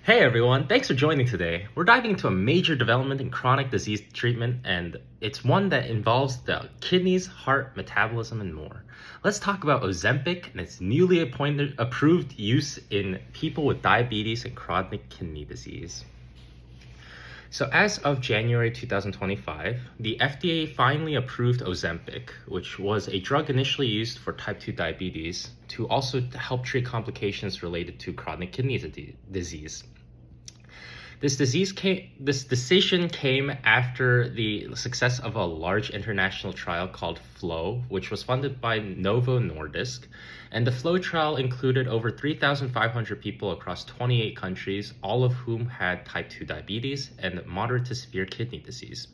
Hey everyone, thanks for joining today. We're diving into a major development in chronic disease treatment, and it's one that involves the kidneys, heart, metabolism, and more. Let's talk about Ozempic and its newly approved use in people with diabetes and chronic kidney disease. So as of January 2025, the FDA finally approved Ozempic, which was a drug initially used for type 2 diabetes to also help treat complications related to chronic kidney disease. This decision came after the success of a large international trial called FLOW, which was funded by Novo Nordisk. And the FLOW trial included over 3,500 people across 28 countries, all of whom had type 2 diabetes and moderate to severe kidney disease.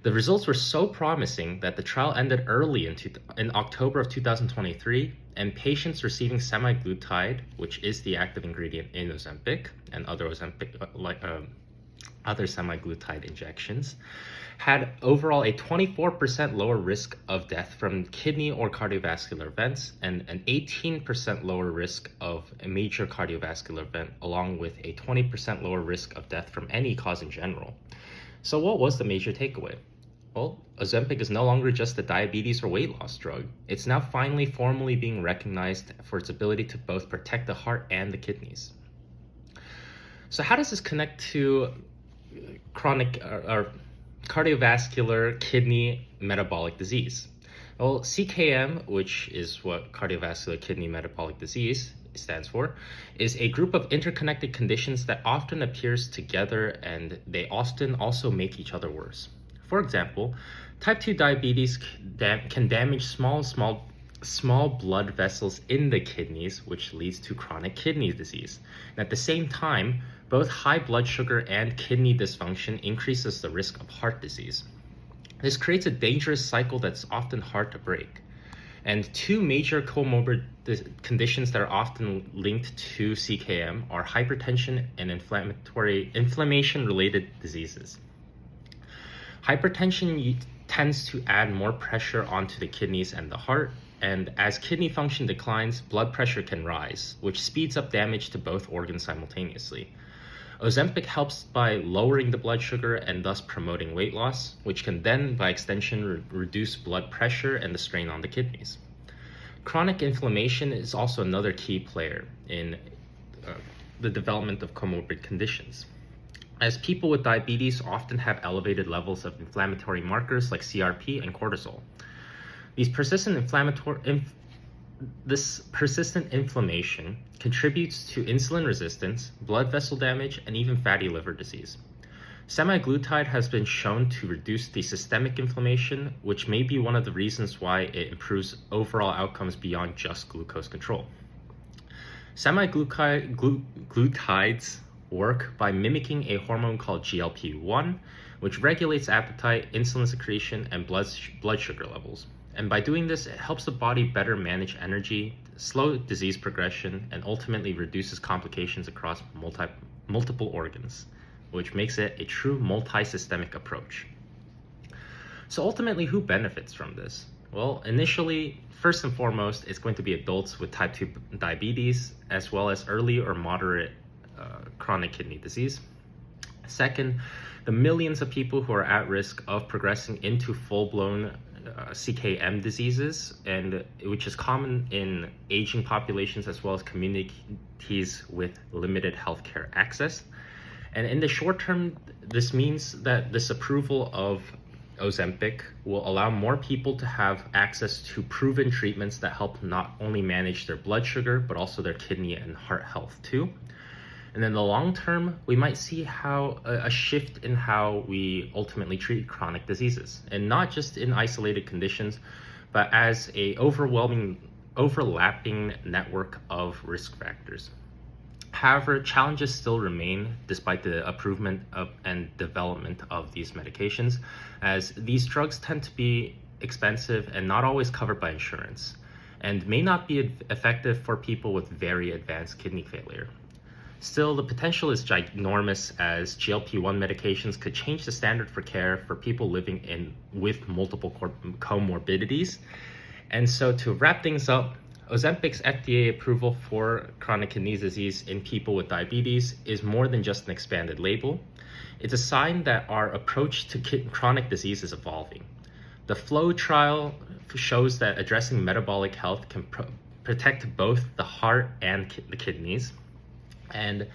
The results were so promising that the trial ended early in October of 2023, and patients receiving semaglutide, which is the active ingredient in Ozempic and other other semaglutide injections, had overall a 24% lower risk of death from kidney or cardiovascular events and an 18% lower risk of a major cardiovascular event, along with a 20% lower risk of death from any cause in general. So what was the major takeaway? Well, Ozempic is no longer just a diabetes or weight loss drug. It's now finally formally being recognized for its ability to both protect the heart and the kidneys. So how does this connect to chronic or cardiovascular kidney metabolic disease? Well, CKM, which is what cardiovascular kidney metabolic disease stands for, is a group of interconnected conditions that often appears together, and they often also make each other worse. For example, type 2 diabetes can damage small blood vessels in the kidneys, which leads to chronic kidney disease. And at the same time, both high blood sugar and kidney dysfunction increases the risk of heart disease. This creates a dangerous cycle that's often hard to break. And two major comorbid conditions that are often linked to CKM are hypertension and inflammation-related diseases. Hypertension tends to add more pressure onto the kidneys and the heart, and as kidney function declines, blood pressure can rise, which speeds up damage to both organs simultaneously. Ozempic helps by lowering the blood sugar and thus promoting weight loss, which can then, by extension, reduce blood pressure and the strain on the kidneys. Chronic inflammation is also another key player in the development of comorbid conditions, as people with diabetes often have elevated levels of inflammatory markers like CRP and cortisol. This persistent inflammation contributes to insulin resistance, blood vessel damage, and even fatty liver disease. Semaglutide has been shown to reduce the systemic inflammation, which may be one of the reasons why it improves overall outcomes beyond just glucose control. Semaglutides work by mimicking a hormone called GLP-1, which regulates appetite, insulin secretion, and blood sugar levels. And by doing this, it helps the body better manage energy, slow disease progression, and ultimately reduces complications across multiple organs, which makes it a true multi-systemic approach. So ultimately, who benefits from this? Well, initially, first and foremost, it's going to be adults with type 2 diabetes, as well as early or moderate chronic kidney disease. Second, the millions of people who are at risk of progressing into full-blown CKM diseases, and which is common in aging populations as well as communities with limited healthcare access. And in the short term, this means that this approval of Ozempic will allow more people to have access to proven treatments that help not only manage their blood sugar, but also their kidney and heart health too. And in the long term, we might see how a shift in how we ultimately treat chronic diseases, and not just in isolated conditions, but as a overlapping network of risk factors. However, challenges still remain despite the improvement and development of these medications, as these drugs tend to be expensive and not always covered by insurance, and may not be effective for people with very advanced kidney failure. Still, the potential is ginormous, as GLP-1 medications could change the standard for care for people living with multiple comorbidities. And so to wrap things up, Ozempic's FDA approval for chronic kidney disease in people with diabetes is more than just an expanded label. It's a sign that our approach to chronic disease is evolving. The FLOW trial shows that addressing metabolic health can protect both the heart and the kidneys. And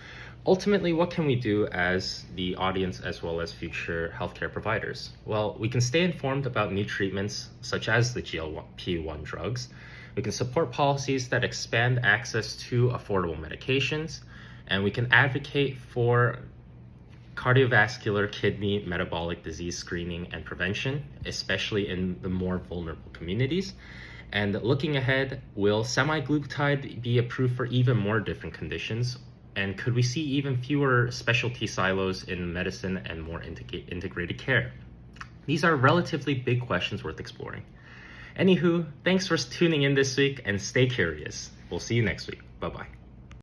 ultimately, what can we do as the audience as well as future healthcare providers? Well, we can stay informed about new treatments such as the GLP-1 drugs. We can support policies that expand access to affordable medications, and we can advocate for cardiovascular, kidney, metabolic disease screening and prevention, especially in the more vulnerable communities. And looking ahead, will semaglutide be approved for even more different conditions? And could we see even fewer specialty silos in medicine and more integrated care? These are relatively big questions worth exploring. Anywho, thanks for tuning in this week and stay curious. We'll see you next week. Bye-bye.